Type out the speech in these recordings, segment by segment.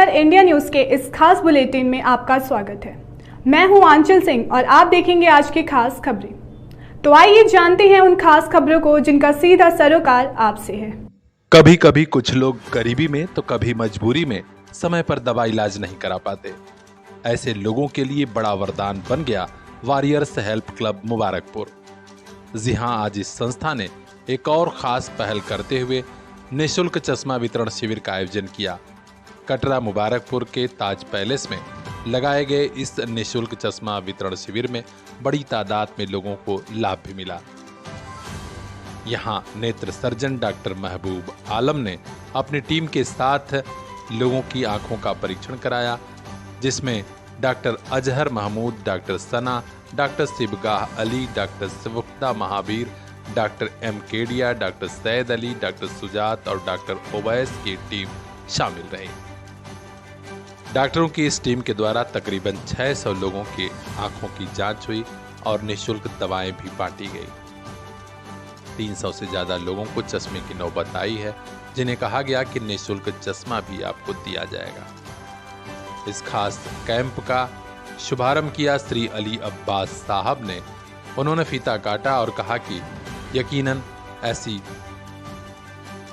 PR India news के इस खास बुलेटिन में आपका स्वागत है। मैं हूं आंचल सिंह और आप देखेंगे आज की खास खबरें। तो आइए जानते हैं उन खास खबरों को जिनका सीधा सरोकार आपसे है। कभी कभी कुछ लोग गरीबी में तो कभी मजबूरी में समय पर दवा इलाज नहीं करा पाते। ऐसे लोगों के लिए बड़ा वरदान बन गया वॉरियर्स हेल्प क्लब मुबारकपुर। जी हां, आज इस संस्था ने एक और खास पहल करते हुए निःशुल्क चश्मा वितरण शिविर का आयोजन किया। कटरा मुबारकपुर के ताज पैलेस में लगाए गए इस निःशुल्क चश्मा वितरण शिविर में बड़ी तादाद में लोगों को लाभ भी मिला। यहां नेत्र सर्जन डॉक्टर महबूब आलम ने अपनी टीम के साथ लोगों की आंखों का परीक्षण कराया, जिसमें doctor Azhar Mahmood, doctor Sana, doctor Sibghah Ali, doctor Sivakta Mahavir, doctor M Kedia, doctor Saeed Ali, doctor Sujat और डॉक्टर ओवैस की टीम शामिल रही। डॉक्टरों की इस टीम के द्वारा तकरीबन 600 लोगों की आंखों की जांच हुई और निःशुल्क दवाएं भी बांटी गई। 300 से ज्यादा लोगों को चश्मे की नौबत आई है, जिन्हें कहा गया कि निःशुल्क चश्मा भी आपको दिया जाएगा। इस खास कैंप का शुभारंभ किया श्री अली अब्बास साहब ने। उन्होंने फीता काटा और कहा कि यकीनन ऐसी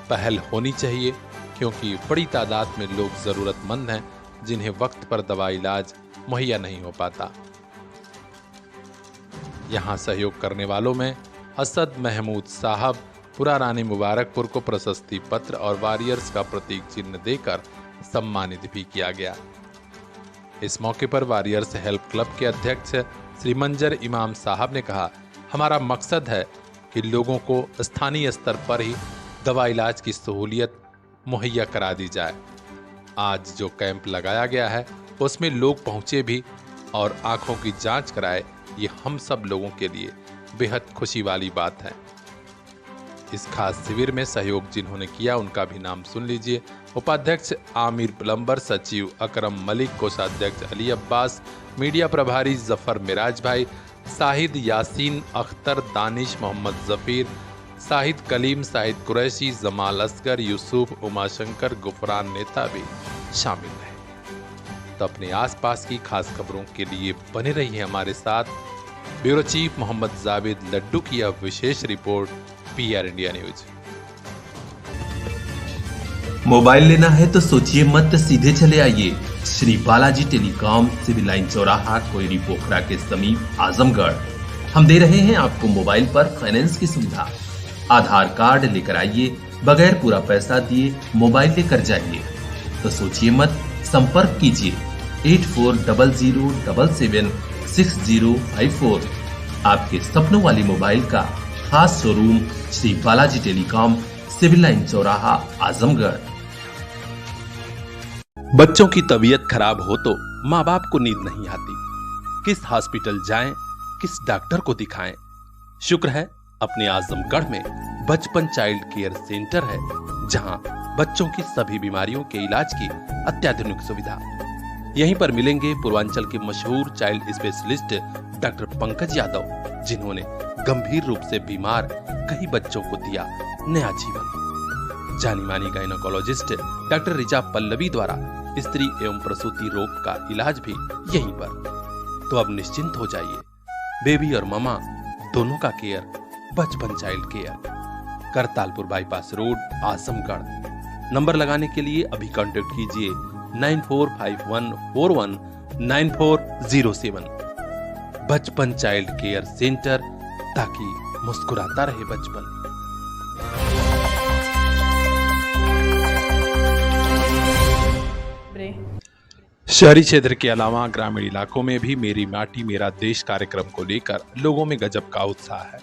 पहल होनी चाहिए, क्योंकि बड़ी तादाद में लोग जरूरतमंद हैं जिन्हें वक्त पर दवा इलाज मुहैया नहीं हो पाता। यहां सहयोग करने वालों में असद महमूद साहब, पुरा रानी मुबारकपुर को प्रशस्ति पत्र और वॉरियर्स का प्रतीक चिन्ह देकर सम्मानित भी किया गया। इस मौके पर वॉरियर्स हेल्प क्लब के अध्यक्ष श्री मंजर इमाम साहब ने कहा, हमारा मकसद है कि लोगों को स्थानीय स्तर पर ही दवा इलाज की सहूलियत मुहैया करा दी जाए। आज जो कैंप लगाया गया है उसमें लोग पहुंचे भी और आंखों की जांच कराए, ये हम सब लोगों के लिए बेहद खुशी वाली बात है। इस खास शिविर में सहयोग जिन्होंने किया उनका भी नाम सुन लीजिए। उपाध्यक्ष आमिर प्लम्बर, सचिव अकरम मलिक, कोषाध्यक्ष अली अब्बास, मीडिया प्रभारी जफर मिराज भाई, शाहिद यासीन अख्तर, दानिश मोहम्मद जफीर, शाहिद कलीम, शाहिद कुरैशी, जमाल असगर, यूसुफ, उमाशंकर, गुफरान नेता भी शामिल रहे। तो अपने आसपास की खास खबरों के लिए बने रहिए हमारे साथ। ब्यूरो चीफ मोहम्मद जावेद लड्डू की यह विशेष report PR India news. Mobile लेना है तो सोचिए मत, सीधे चले आइए Shri Balaji telecom, civil line चौराहा, कोयरी पोखरा के समीप, आजमगढ़। हम दे रहे हैं आपको मोबाइल पर फाइनेंस की सुविधा। आधार कार्ड लेकर आइए, बगैर पूरा पैसा दिए मोबाइल लेकर जाइए। तो सोचिए मत, संपर्क कीजिए 8400776054। आपके सपनों वाली मोबाइल का खास showroom Shri Balaji telecom, civil line चौराहा, आजमगढ़। बच्चों की तबीयत खराब हो तो माँ बाप को नींद नहीं आती। किस हॉस्पिटल जाएं, किस डॉक्टर को दिखाएं? शुक्र है अपने आजमगढ़ में बचपन चाइल्ड केयर सेंटर है, जहां बच्चों की सभी बीमारियों के इलाज की अत्याधुनिक सुविधा। यहीं पर मिलेंगे पूर्वांचल के मशहूर child specialist doctor Pankaj Yadav, जिन्होंने गंभीर रूप से बीमार कई बच्चों को दिया नया जीवन। जानी मानी गायनोकोलॉजिस्ट डॉक्टर रिचा पल्लवी द्वारा स्त्री एवं प्रसूति रोग का इलाज भी यहीं पर। तो अब निश्चिंत हो जाइए, बेबी और ममा दोनों का केयर बचपन child care, Kartalpur bypass road, Azamgarh. Number लगाने के लिए अभी कांटेक्ट कीजिए 9451419407। बचपन चाइल्ड केयर सेंटर, ताकि मुस्कुराता रहे बचपन। शहरी क्षेत्र के अलावा ग्रामीण इलाकों में भी मेरी माटी मेरा देश कार्यक्रम को लेकर लोगों में गजब का उत्साह है।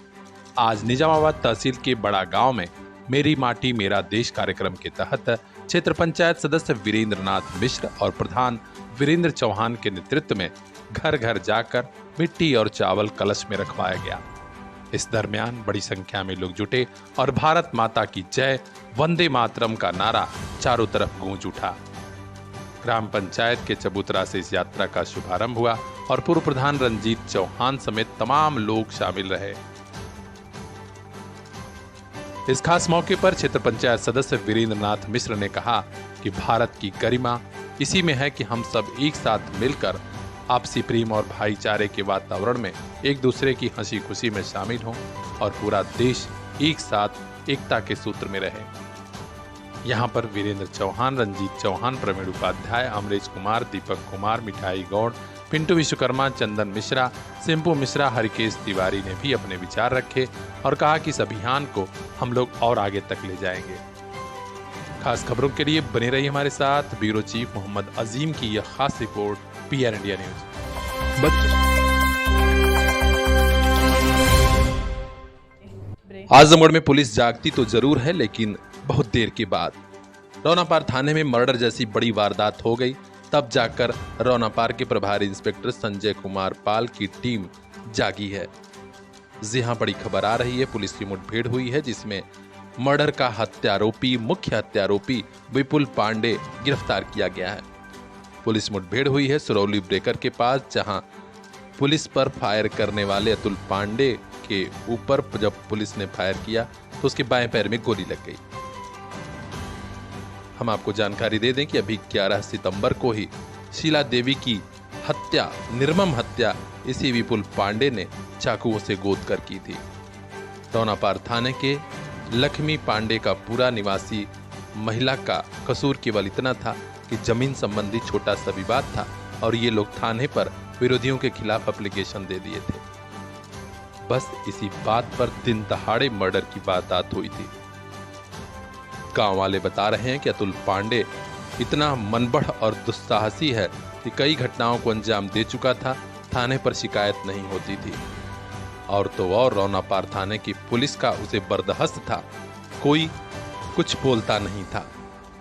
आज निजामाबाद तहसील के बड़ा गांव में मेरी माटी मेरा देश कार्यक्रम के तहत क्षेत्र पंचायत सदस्य वीरेंद्र नाथ मिश्र और प्रधान वीरेंद्र चौहान के नेतृत्व में घर घर जाकर मिट्टी और चावल कलश में रखवाया गया। इस दरमियान बड़ी संख्या में लोग जुटे और भारत माता की जय, वंदे मातरम का नारा चारों तरफ गूंज उठा। ग्राम पंचायत के चबूतरा से इस यात्रा का शुभारंभ हुआ और पूर्व प्रधान रंजीत चौहान समेत तमाम लोग शामिल रहे। इस खास मौके पर क्षेत्र पंचायत सदस्य वीरेंद्र नाथ मिश्र ने कहा कि भारत की गरिमा इसी में है कि हम सब एक साथ मिलकर आपसी प्रेम और भाईचारे के वातावरण में एक दूसरे की हंसी खुशी में शामिल हों और पूरा देश एक साथ एकता के सूत्र में रहे। यहाँ पर वीरेंद्र चौहान, रंजीत चौहान, प्रवीण उपाध्याय, अमरेश कुमार, दीपक कुमार, मिठाई गौड़, पिंटू विश्वकर्मा, चंदन मिश्रा, सिंपू मिश्रा, हरिकेश तिवारी ने भी अपने विचार रखे और कहा कि इस अभियान को हम लोग और आगे तक ले जाएंगे। खास खबरों के लिए बने रहिए हमारे साथ। ब्यूरो चीफ मोहम्मद अजीम की यह खास report, PR India news. Azamgarh में पुलिस जागती तो जरूर है, लेकिन बहुत देर के बाद। रौनापार थाने में मर्डर जैसी बड़ी वारदात हो गई, तब जाकर रौनापार के प्रभारी इंस्पेक्टर संजय कुमार पाल की टीम जागी है। जी हां, बड़ी खबर आ रही है। पुलिस की मुठभेड़ हुई है जिसमें मर्डर का मुख्य हत्यारोपी विपुल पांडे गिरफ्तार किया गया है। पुलिस मुठभेड़ हुई है सुरौली ब्रेकर के पास, जहां पुलिस पर फायर करने वाले अतुल पांडे के ऊपर जब पुलिस ने फायर किया तो उसके बाएं पैर में गोली लग गई। हम आपको जानकारी दे दें कि अभी 11 सितंबर को ही शीला देवी की हत्या, निर्मम हत्या इसी विपुल पांडे ने चाकुओं से गोद कर की थी। रौनापार थाने के लक्ष्मी पांडे का पूरा निवासी महिला का कसूर केवल इतना था कि जमीन संबंधी छोटा सा विवाद था और ये लोग थाने पर विरोधियों के खिलाफ एप्लीकेशन दे दिए थे। बस इसी बात पर दिन दहाड़े मर्डर की वारदात हुई थी। गांव वाले बता रहे हैं कि अतुल पांडे इतना मनबढ़ और दुस्साहसी है कि कई घटनाओं को अंजाम दे चुका था, थाने पर शिकायत नहीं होती थी। और तो और रौनापार थाने की पुलिस का उसे बर्दाश्त था, कोई कुछ बोलता नहीं था।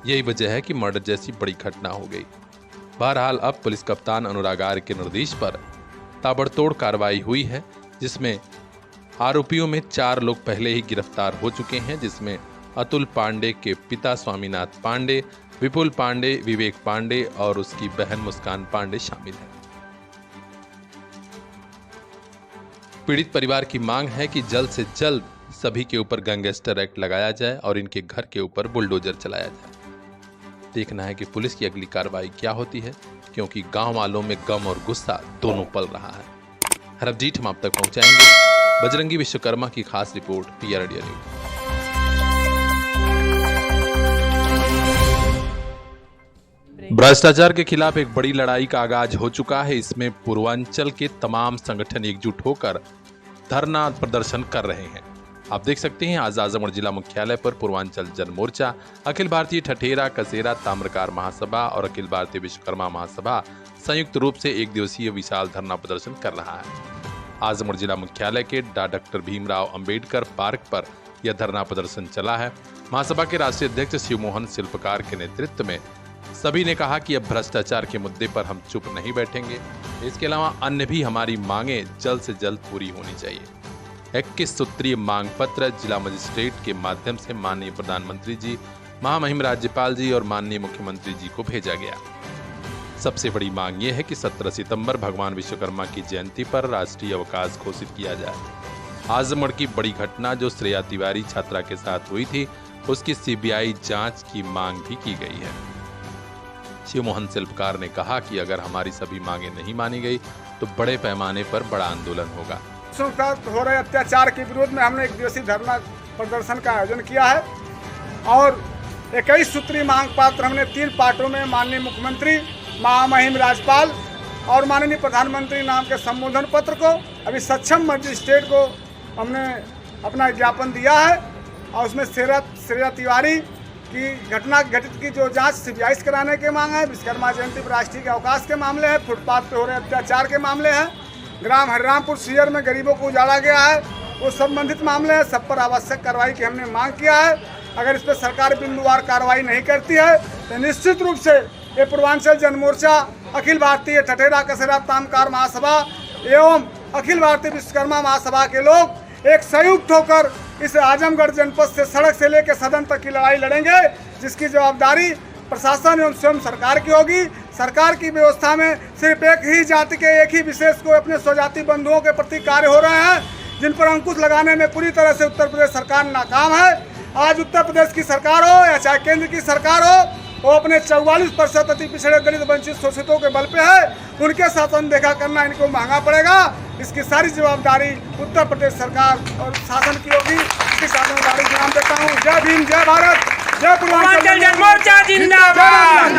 यही वजह है कि मर्डर जैसी बड़ी घटना हो गई। बहरहाल अब पुलिस कप्तान अनुराग आर्य के निर्देश पर ताबड़तोड़ कार्रवाई हुई है, जिसमें आरोपियों में 4 लोग पहले ही गिरफ्तार हो चुके हैं, जिसमें अतुल पांडे के पिता स्वामीनाथ पांडे, विपुल पांडे, विवेक पांडे और उसकी बहन मुस्कान पांडे शामिल हैं। पीड़ित परिवार की मांग है कि जल्द से जल्द सभी के ऊपर गैंगस्टर एक्ट लगाया जाए और इनके घर के ऊपर बुलडोजर चलाया जाए। देखना है कि पुलिस की अगली कार्रवाई क्या होती है, क्योंकि गांव वालों में गम और गुस्सा दोनों पल रहा है। हर अपडेट हम आप तक पहुंचाएंगे। बजरंगी विश्वकर्मा की खास रिपोर्ट, PR इंडिया न्यूज। भ्रष्टाचार के खिलाफ एक बड़ी लड़ाई का आगाज हो चुका है। इसमें पूर्वांचल के तमाम संगठन एकजुट होकर धरना प्रदर्शन कर रहे हैं। आप देख सकते हैं आज आजमगढ़ जिला मुख्यालय पर पूर्वांचल जन मोर्चा, अखिल भारतीय ठठेरा कसेरा ताम्रकार महासभा और अखिल भारतीय विश्वकर्मा महासभा संयुक्त रूप से एक दिवसीय विशाल धरना प्रदर्शन कर रहा है। आजमगढ़ जिला मुख्यालय के डॉक्टर भीमराव अंबेडकर पार्क पर यह धरना प्रदर्शन चला है। महासभा के राष्ट्रीय अध्यक्ष शिवमोहन शिल्पकार के नेतृत्व में सभी ने कहा कि अब भ्रष्टाचार के मुद्दे पर हम चुप नहीं बैठेंगे। इसके अलावा अन्य भी हमारी मांगे जल्द से जल्द पूरी होनी चाहिए। 21 सूत्रीय मांग पत्र जिला मजिस्ट्रेट के माध्यम से माननीय प्रधानमंत्री जी, महामहिम राज्यपाल जी और माननीय मुख्यमंत्री जी को भेजा गया। सबसे बड़ी मांग यह है कि 17 सितंबर भगवान विश्वकर्मा की जयंती पर राष्ट्रीय अवकाश घोषित किया जाए। आजमगढ़ की बड़ी घटना जो श्रेया तिवारी छात्रा के साथ हुई थी, उसकी CBI जांच की मांग भी की गई है। शिवमोहन शिल्पकार ने कहा कि अगर हमारी सभी मांगे नहीं मानी गई तो बड़े पैमाने पर बड़ा आंदोलन होगा। हो रहे अत्याचार के विरोध में हमने एक दिवसीय धरना प्रदर्शन का आयोजन किया है और 21 सूत्रीय मांग पत्र हमने 3 पार्टों में माननीय मुख्यमंत्री, महामहिम राज्यपाल और माननीय प्रधानमंत्री नाम के संबोधन पत्र को अभी सक्षम मजिस्ट्रेट को हमने अपना ज्ञापन दिया है और उसमें श्रेया तिवारी की घटना घटित की जो जांच CBI से कराने के मांग है, विश्वकर्मा जयंती पर राष्ट्रीय के अवकाश के मामले हैं, फुटपाथ पे हो रहे अत्याचार के मामले हैं, ग्राम हरिरामपुर शहर में गरीबों को उजाड़ा गया है, वो संबंधित मामले हैं। सब पर आवश्यक कार्रवाई की हमने मांग किया है। अगर इस पर सरकार बिंदुवार कार्रवाई नहीं करती है तो निश्चित रूप से ये पूर्वांचल जन मोर्चा, अखिल भारतीय ठठेरा कसेरा ताम्रकार महासभा एवं अखिल भारतीय विश्वकर्मा महासभा के लोग एक संयुक्त होकर इस आजमगढ़ जनपद से सड़क से लेकर सदन तक की लड़ाई लड़ेंगे, जिसकी जवाबदारी प्रशासन एवं स्वयं सरकार की होगी। सरकार की व्यवस्था में सिर्फ एक ही जाति के एक ही विशेष को अपने स्वजाति बंधुओं के प्रति कार्य हो रहे हैं, जिन पर अंकुश लगाने में पूरी तरह से उत्तर प्रदेश सरकार नाकाम है। आज उत्तर प्रदेश की सरकार हो या चाहे केंद्र की सरकार हो, वो अपने 44% अति पिछड़े दलित वंचित शोषितों के बल पे है। उनके शासन देखा करना इनको महंगा पड़ेगा। इसकी सारी जवाबदारी उत्तर प्रदेश सरकार और शासन की होगी। इसकी जिम्मेदारी नाम देता हूँ। जय भीम, जय भारत, जय पूर्वांचल जनमोर्चा जिंदाबाद।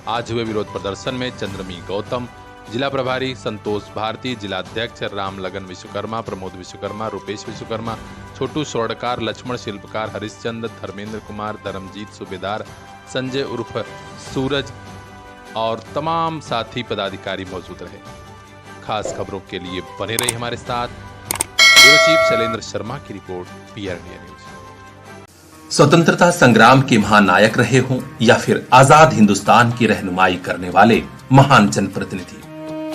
आज हुए विरोध प्रदर्शन में चंद्रमी गौतम, जिला प्रभारी संतोष भारती, जिला अध्यक्ष राम लगन विश्वकर्मा, प्रमोद विश्वकर्मा, रुपेश विश्वकर्मा, छोटू स्वर्णकार, लक्ष्मण शिल्पकार, हरिश्चंद्र, धर्मेंद्र कुमार, धर्मजीत सूबेदार, संजय उर्फ सूरज और तमाम साथी पदाधिकारी मौजूद रहे। खास खबरों के लिए बने रहे हमारे साथ। ब्यूरो चीफ शैलेंद्र शर्मा की रिपोर्ट, PR इंडिया न्यूज। स्वतंत्रता संग्राम के महानायक रहे हों या फिर आजाद हिंदुस्तान की रहनुमाई करने वाले महान जनप्रतिनिधि,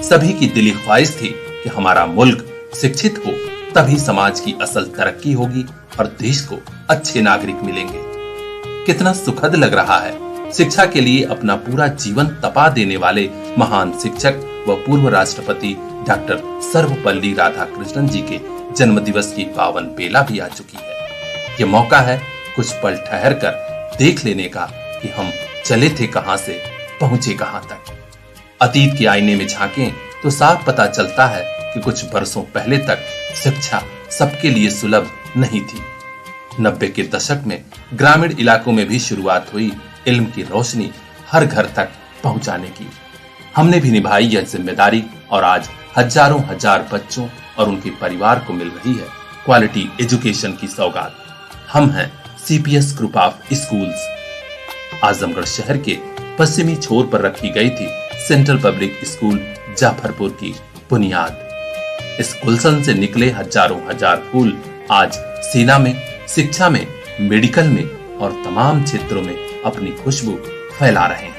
सभी की दिली ख्वाहिश थी कि हमारा मुल्क शिक्षित हो, तभी समाज की असल तरक्की होगी और देश को अच्छे नागरिक मिलेंगे। कितना सुखद लग रहा है शिक्षा के लिए अपना पूरा जीवन तपा देने वाले महान शिक्षक व पूर्व राष्ट्रपति डॉक्टर सर्वपल्ली राधाकृष्णन जी के जन्म दिवस की पावन बेला भी आ चुकी है। ये मौका है कुछ पल ठहर कर देख लेने का कि हम चले थे कहां से, पहुंचे कहां तक। अतीत के आईने में झांकें तो साफ पता चलता है कि कुछ बरसों पहले तक शिक्षा सबके लिए सुलभ नहीं थी। 90 के दशक में ग्रामीण इलाकों में भी शुरुआत हुई इल्म की रोशनी हर घर तक पहुंचाने की। हमने भी निभाई यह जिम्मेदारी और आज हजारों हजार बच्चों और उनके परिवार को मिल रही है क्वालिटी एजुकेशन की सौगात। हम हैं CPS group of schools. Azamgarh शहर के पश्चिमी छोर पर रखी गई थी सेंट्रल पब्लिक स्कूल जाफरपुर की बुनियाद। इस गुलशन से निकले हजारों हजार फूल आज सेना में, शिक्षा में, मेडिकल में और तमाम क्षेत्रों में अपनी खुशबू फैला रहे हैं।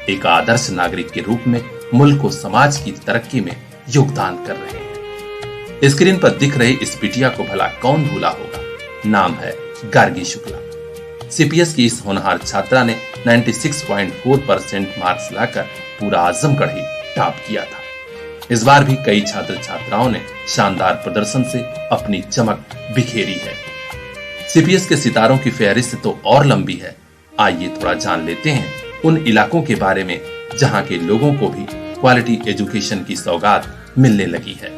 एक आदर्श नागरिक के रूप में मुल्क को समाज की तरक्की में योगदान कर रहे हैं। स्क्रीन पर दिख रहे इस बिटिया को भला कौन भूला होगा। नाम है गार्गी शुक्ला। CPS की इस होनहार छात्रा ने 96.4% मार्क्स लाकर पूरा आजमगढ़ ही टॉप किया था। इस बार भी कई छात्र छात्राओं ने शानदार प्रदर्शन से अपनी चमक बिखेरी है। CPS के सितारों की फहरिस्त तो और लंबी है। आइए थोड़ा जान लेते हैं उन इलाकों के बारे में जहां के लोगों को भी क्वालिटी एजुकेशन की सौगात मिलने लगी है।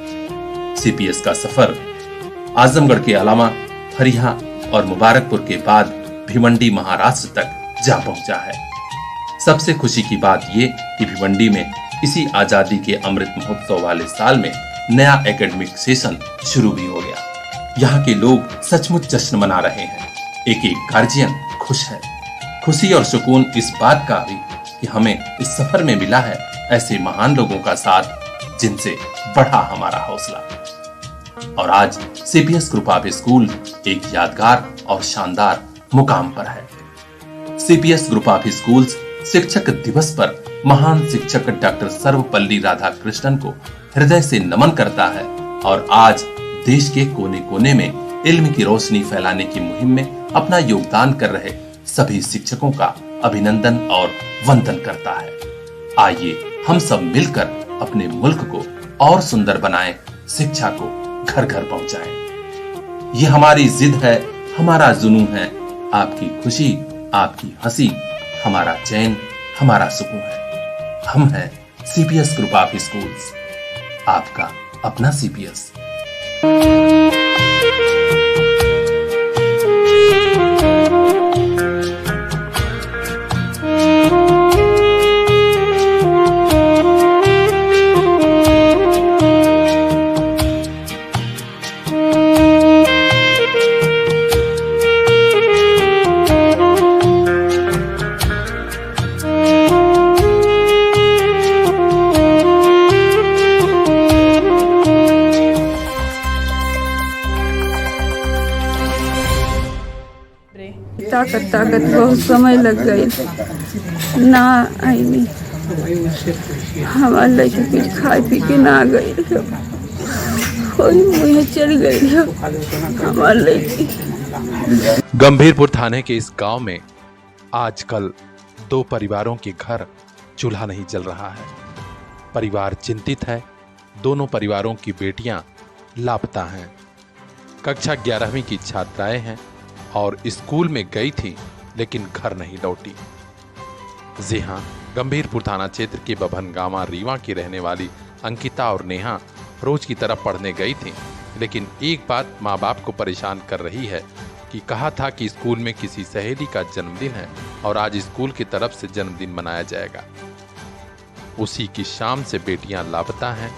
CPS का सफर आजमगढ़ के अलावा फरिया और मुबारकपुर के बाद भिवंडी महाराष्ट्र तक जा पहुंचा है। सबसे खुशी की बात ये कि भिवंडी में इसी आजादी के अमृत महोत्सव वाले साल में नया एकेडमिक सेशन शुरू भी हो गया। यहाँ के लोग सचमुच जश्न मना रहे हैं। एक एक गार्जियन खुश है। खुशी और सुकून इस बात का भी कि हमें इस सफर में मिला है ऐसे महान लोगों का साथ जिनसे बढ़ा हमारा हौसला। और आज CPS ग्रुप ऑफ स्कूल एक यादगार और शानदार मुकाम पर है। CPS ग्रुप ऑफ स्कूल्स शिक्षक दिवस पर महान शिक्षक डॉक्टर सर्वपल्ली राधाकृष्णन को हृदय से नमन करता है और आज देश के कोने कोने में इल्म की रोशनी फैलाने की मुहिम में अपना योगदान कर रहे सभी शिक्षकों का अभिनंदन और वंदन करता है। आइए हम सब मिलकर अपने मुल्क को और सुंदर बनाएं, शिक्षा को घर घर पहुंचाएं। ये हमारी जिद है, हमारा जुनून है। आपकी खुशी, आपकी हंसी हमारा चैन, हमारा सुकून है। हम हैं CPS ग्रुप ऑफ स्कूल्स, आपका अपना CPS। ताकत बहुत समय लग गई ना आई नहीं। हमारे लड़के कुछ खाए पी के ना गई मुझे चल गई हमारे लड़की। गंभीरपुर थाने के इस गांव में आजकल 2 परिवारों के घर चूल्हा नहीं जल रहा है। परिवार चिंतित है। दोनों परिवारों की बेटियां लापता हैं। कक्षा 11वीं की छात्राएं हैं और स्कूल में गई थी लेकिन घर नहीं लौटी। जी हाँ, गंभीरपुर थाना क्षेत्र के बभन गांव रीवा की रहने वाली अंकिता और नेहा रोज की तरह पढ़ने गई थी, लेकिन एक बात माँ बाप को परेशान कर रही है कि कहा था कि स्कूल में किसी सहेली का जन्मदिन है और आज स्कूल की तरफ से जन्मदिन मनाया जाएगा। उसी की शाम से बेटियां लापता हैं।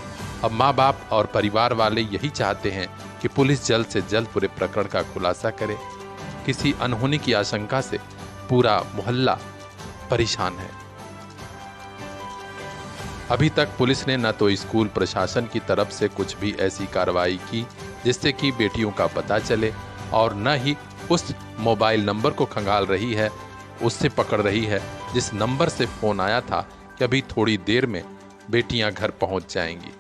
अब माँ बाप और परिवार वाले यही चाहते हैं कि पुलिस जल्द से जल्द पूरे प्रकरण का खुलासा करे। किसी अनहोनी की आशंका से पूरा मोहल्ला परेशान है। अभी तक पुलिस ने न तो स्कूल प्रशासन की तरफ से कुछ भी ऐसी कार्रवाई की जिससे कि बेटियों का पता चले, और न ही उस मोबाइल नंबर को खंगाल रही है, उससे पकड़ रही है जिस नंबर से फोन आया था कि अभी थोड़ी देर में बेटियां घर पहुंच जाएंगी।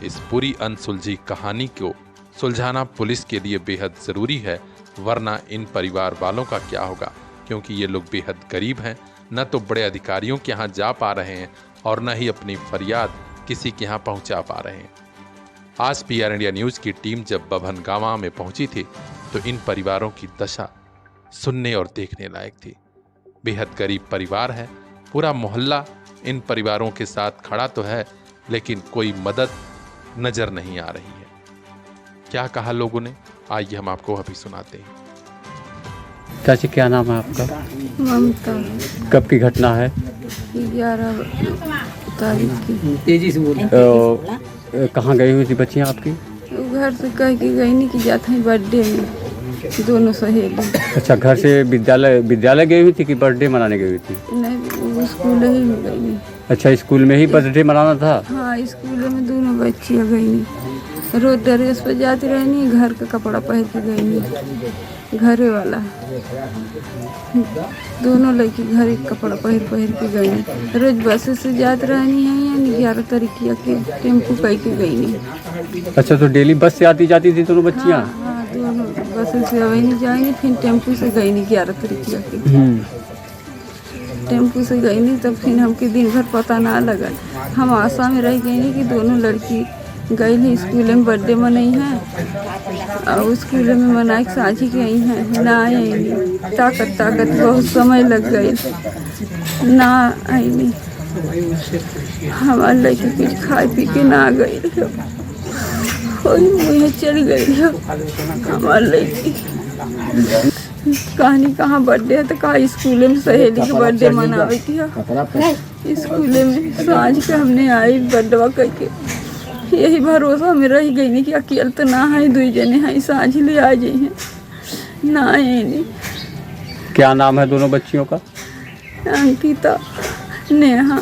इस पूरी अनसुलझी कहानी को सुलझाना पुलिस के लिए बेहद जरूरी है, वरना इन परिवार वालों का क्या होगा, क्योंकि ये लोग बेहद गरीब हैं, न तो बड़े अधिकारियों के यहाँ जा पा रहे हैं और न ही अपनी फरियाद किसी के यहाँ पहुँचा पा रहे हैं। आज PR इंडिया न्यूज़ की टीम जब बभन गांव में पहुंची थी तो इन परिवारों की दशा सुनने और देखने लायक थी। बेहद गरीब परिवार है, पूरा मोहल्ला इन परिवारों के साथ खड़ा तो है, लेकिन कोई मदद नजर नहीं आ रही है। क्या कहा लोगों ने, आइए हम आपको अभी सुनाते हैं। चाची क्या नाम है आपका? ममता। कब की घटना है? 11 तारीख की। तेजी से बोलिए। कहाँ गई हुई थी बच्चियाँ आपकी? घर से कह के गई नहीं कि जाते हैं बर्थडे में, दोनों सहेली। अच्छा, घर से विद्यालय गई हुई थी कि बर्थडे मनाने गई हुई थी? नहीं, स्कूल ही में गई नहीं। अच्छा, स्कूल में ही बर्थडे मनाना था? हाँ, स्कूल में दोनों बच्चियाँ गई नहीं। रोज ड्रेस पर जाती रहनी, घर का कपड़ा पहन के गई नहीं, घरे वाला दोनों लड़की घर का कपड़ा पहन के गई नहीं। रोज बस से जाती रहनी है, यानी 11 तारीख के टेम्पू कह के गई नहीं। अच्छा, तो डेली बस से आती जाती थी दोनों बच्चियाँ? हाँ, दोनों बस से अभी नहीं जाएंगी, फिर टेम्पू से गई नहीं 11 तारीख के। टेम्पू से गई नहीं, तब फिर हमके दिन भर पता ना लगा। हम आशा में रह गई नहीं कि दोनों लड़की गई नहीं स्कूल में बर्थडे मनाई है, और स्कूल में मना के साझी गई हैं, ना आई नहीं। ताकत बहुत समय लग गई, ना आई नहीं। हमारे लड़की कुछ खाए पी के ना गई, मुझे चल गई हमारे लड़की। कहानी कहाँ बर्थडे है तो कहा स्कूल में सहेली के बर्थडे मनावे थी। स्कूल में साँझ के हमने आई बर्थडे करके, यही भरोसा में रह गई नहीं कि अकेले तो ना है, 2 जने हैं, साँझ ले आ जाइए, ना आए नहीं। क्या नाम है दोनों बच्चियों का? अंकिता, नेहा।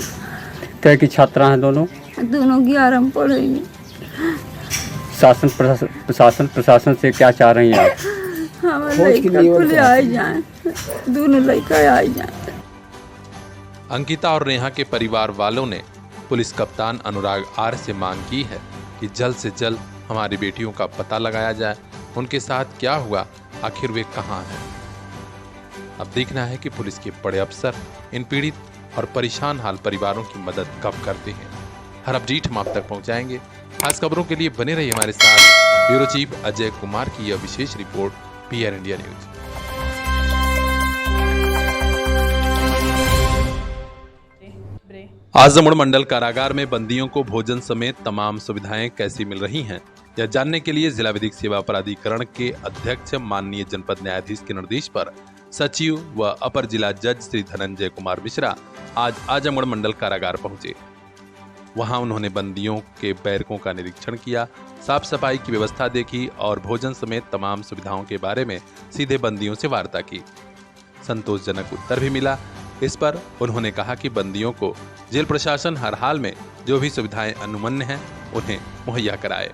क्या की छात्रा हैं दोनों? दोनों 11 में पढ़ेंगी। प्रशासन से क्या चाह रही हैं आप? हमारे लड़का खुले आ जाए, दोनों लड़का आ जाए। अंकिता और नेहा के परिवार वालों ने पुलिस कप्तान अनुराग आर से मांग की है कि जल्द से जल्द हमारी बेटियों का पता लगाया जाए, उनके साथ क्या हुआ, आखिर वे कहां हैं। अब देखना है कि पुलिस के बड़े अफसर इन पीड़ित और परेशान हाल परिवारों की मदद कब करते हैं। हर अपडेट हम आप तक पहुंचाएंगे। खास खबरों के लिए बने रहिए हमारे साथ। ब्यूरो चीफ अजय कुमार की यह विशेष report, PR India news. Azamgarh मंडल कारागार में बंदियों को भोजन समेत तमाम सुविधाएं कैसी मिल रही हैं, यह जानने के लिए जिला विधिक सेवा प्राधिकरण के अध्यक्ष माननीय जनपद न्यायाधीश के निर्देश पर सचिव व अपर जिला जज श्री धनंजय कुमार मिश्रा आज आजमगढ़ मंडल कारागार पहुंचे। वहां उन्होंने बंदियों के बैरकों का निरीक्षण किया, साफ सफाई की व्यवस्था देखी और भोजन समेत तमाम सुविधाओं के बारे में सीधे बंदियों से वार्ता की। संतोषजनक उत्तर भी मिला। इस पर उन्होंने कहा कि बंदियों को जेल प्रशासन हर हाल में जो भी सुविधाएं अनुमन्य हैं उन्हें मुहैया कराए।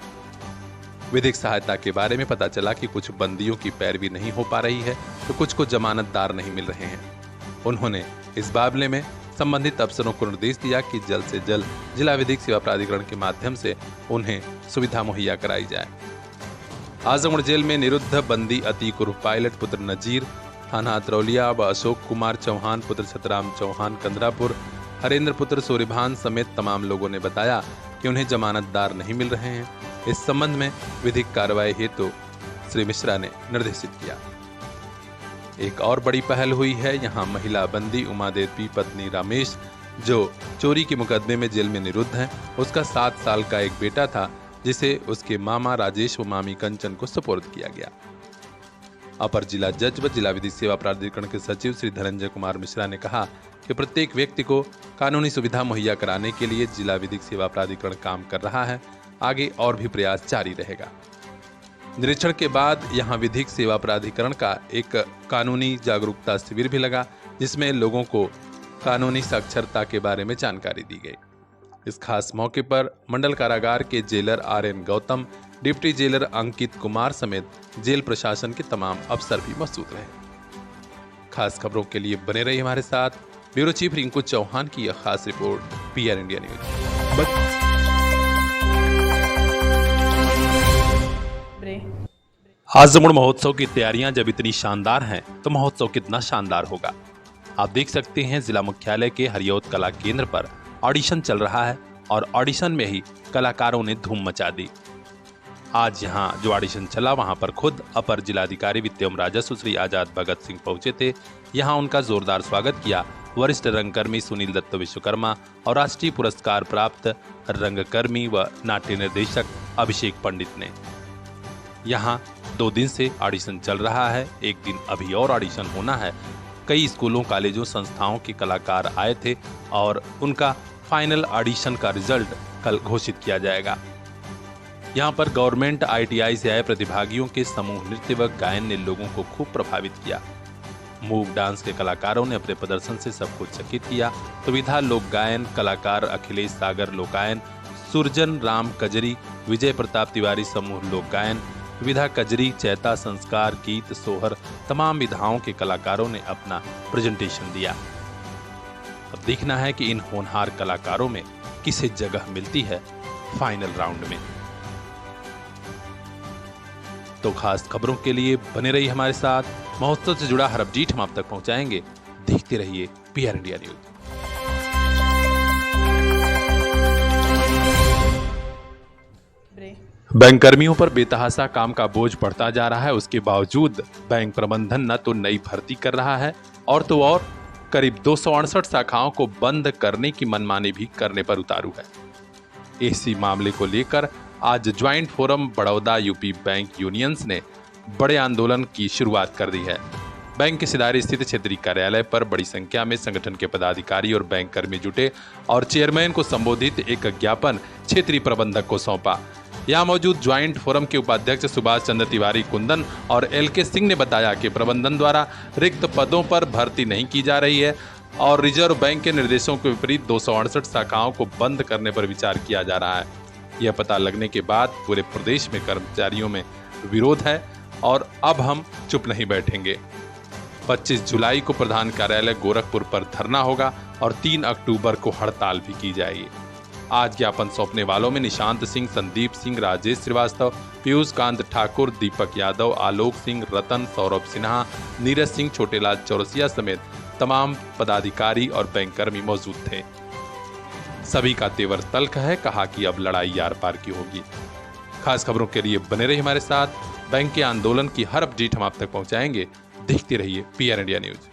विधिक सहायता के बारे में पता चला कि कुछ बंदियों की पैरवी नहीं हो पा रही है तो कुछ को जमानतदार नहीं मिल रहे हैं। उन्होंने इस मामले में संबंधित अफसरों को निर्देश दिया कि जल्द से जल्द जिला विधिक सेवा प्राधिकरण के माध्यम से उन्हें सुविधा मुहैया कराई जाए। आजमगढ़ जेल में निरुद्ध बंदी अतीक उर्फ पायलट पुत्र नजीर, थाना अतरौलिया व अशोक कुमार चौहान पुत्र छतराम चौहान कंदरापुर, हरेंद्र पुत्र सूर्यभान समेत तमाम लोगों ने बताया कि उन्हें जमानतदार नहीं मिल रहे हैं। इस संबंध में विधिक कार्रवाई हेतु श्री मिश्रा ने निर्देशित किया। एक और बड़ी पहल हुई है। यहाँ महिला बंदी उमा देवी पत्नी रमेश, जो चोरी के मुकदमे में जेल में निरुद्ध हैं, उसका 7 साल का एक बेटा था जिसे उसके मामा राजेश व मामी कंचन को सुपुर्द किया गया। अपर जिला जज व जिला विधिक सेवा प्राधिकरण के सचिव श्री धनंजय कुमार मिश्रा ने कहा कि प्रत्येक व्यक्ति को कानूनी सुविधा मुहैया कराने के लिए जिला विधिक सेवा प्राधिकरण काम कर रहा है। आगे और भी प्रयास जारी रहेगा। निरीक्षण के बाद यहां विधिक सेवा प्राधिकरण का एक कानूनी जागरूकता शिविर भी लगा, जिसमें लोगों को कानूनी साक्षरता के बारे में जानकारी दी गई। इस खास मौके पर मंडल कारागार के jailer RN Gautam, deputy jailer Ankit Kumar समेत जेल प्रशासन के तमाम अफसर भी मौजूद रहे। खास खबरों के लिए बने रहिए हमारे साथ। ब्यूरो चीफ रिंकू चौहान की यह खास report PR India news. Azamgarh महोत्सव की तैयारियां जब इतनी शानदार हैं तो महोत्सव कितना शानदार होगा। आप देख सकते हैं जिला मुख्यालय के हरियोत कला केंद्र पर ऑडिशन चल रहा है और ऑडिशन में ही कलाकारों ने धूम मचा दी। आज यहां जो ऑडिशन चला वहां पर खुद अपर जिलाधिकारी वित्त एवं राजस्व श्री आजाद भगत सिंह पहुंचे थे। यहां उनका जोरदार स्वागत किया वरिष्ठ रंगकर्मी सुनील दत्त विश्वकर्मा और राष्ट्रीय पुरस्कार प्राप्त रंगकर्मी व नाट्य निर्देशक अभिषेक पंडित ने। यहाँ 2 दिन से ऑडिशन चल रहा है। एक दिन अभी और ऑडिशन होना है। कई स्कूलों, कॉलेजों, संस्थाओं के कलाकार आए थे और उनका फाइनल ऑडिशन का रिजल्ट कल घोषित किया जाएगा। यहाँ पर गवर्नमेंट ITI से आए प्रतिभागियों के समूह नृत्य व गायन ने लोगों को खूब प्रभावित किया। मूक डांस के कलाकारों ने अपने प्रदर्शन से सबको चकित किया तो विधा लोक गायन कलाकार अखिलेश सागर लोकायन, सुरजन राम कजरी, विजय प्रताप तिवारी समूह लोक गायन, विधा कजरी, चैता, संस्कार, गीत, सोहर, तमाम विधाओं के कलाकारों ने अपना प्रेजेंटेशन दिया। अब देखना है कि इन होनहार कलाकारों में किसे जगह मिलती है फाइनल राउंड में। तो खास खबरों के लिए बने रहिए हमारे साथ। महोत्सव से जुड़ा हर अपडेट हम आप तक पहुंचाएंगे। देखते रहिए PR इंडिया न्यूज। बैंक कर्मियों पर बेतहाशा काम का बोझ बढ़ता जा रहा है। उसके बावजूद बैंक प्रबंधन न तो नई भर्ती कर रहा है और तो और करीब 268 शाखाओं को बंद करने की मनमानी भी करने पर उतारू है। इसी मामले को लेकर आज joint forum Baroda UP bank unions ने बड़े आंदोलन की शुरुआत कर दी है। बैंक के सिदारी स्थित क्षेत्रीय कार्यालय पर बड़ी संख्या में संगठन के पदाधिकारी और बैंक कर्मी जुटे और चेयरमैन को संबोधित एक ज्ञापन क्षेत्रीय प्रबंधक को सौंपा। यहाँ मौजूद ज्वाइंट फोरम के उपाध्यक्ष सुभाष चंद्र तिवारी कुंदन और LK सिंह ने बताया कि प्रबंधन द्वारा रिक्त पदों पर भर्ती नहीं की जा रही है और रिजर्व बैंक के निर्देशों के विपरीत 268 शाखाओं को बंद करने पर विचार किया जा रहा है। यह पता लगने के बाद पूरे प्रदेश में कर्मचारियों में विरोध है और अब हम चुप नहीं बैठेंगे। 25 जुलाई को प्रधान कार्यालय गोरखपुर पर धरना होगा और 3 अक्टूबर को हड़ताल भी की जाएगी। आज ज्ञापन सौंपने वालों में निशांत सिंह, संदीप सिंह, राजेश श्रीवास्तव, पीयूष कांत ठाकुर, दीपक यादव, आलोक सिंह, रतन, सौरभ सिन्हा, नीरज सिंह, छोटेलाल चौरसिया समेत तमाम पदाधिकारी और बैंक कर्मी मौजूद थे। सभी का तेवर तल्ख है। कहा कि अब लड़ाई यार पार की होगी। खास खबरों के लिए बने रहिए हमारे साथ। बैंक के आंदोलन की हर अपडेट हम आप तक पहुंचाएंगे। देखते रहिए PR इंडिया न्यूज।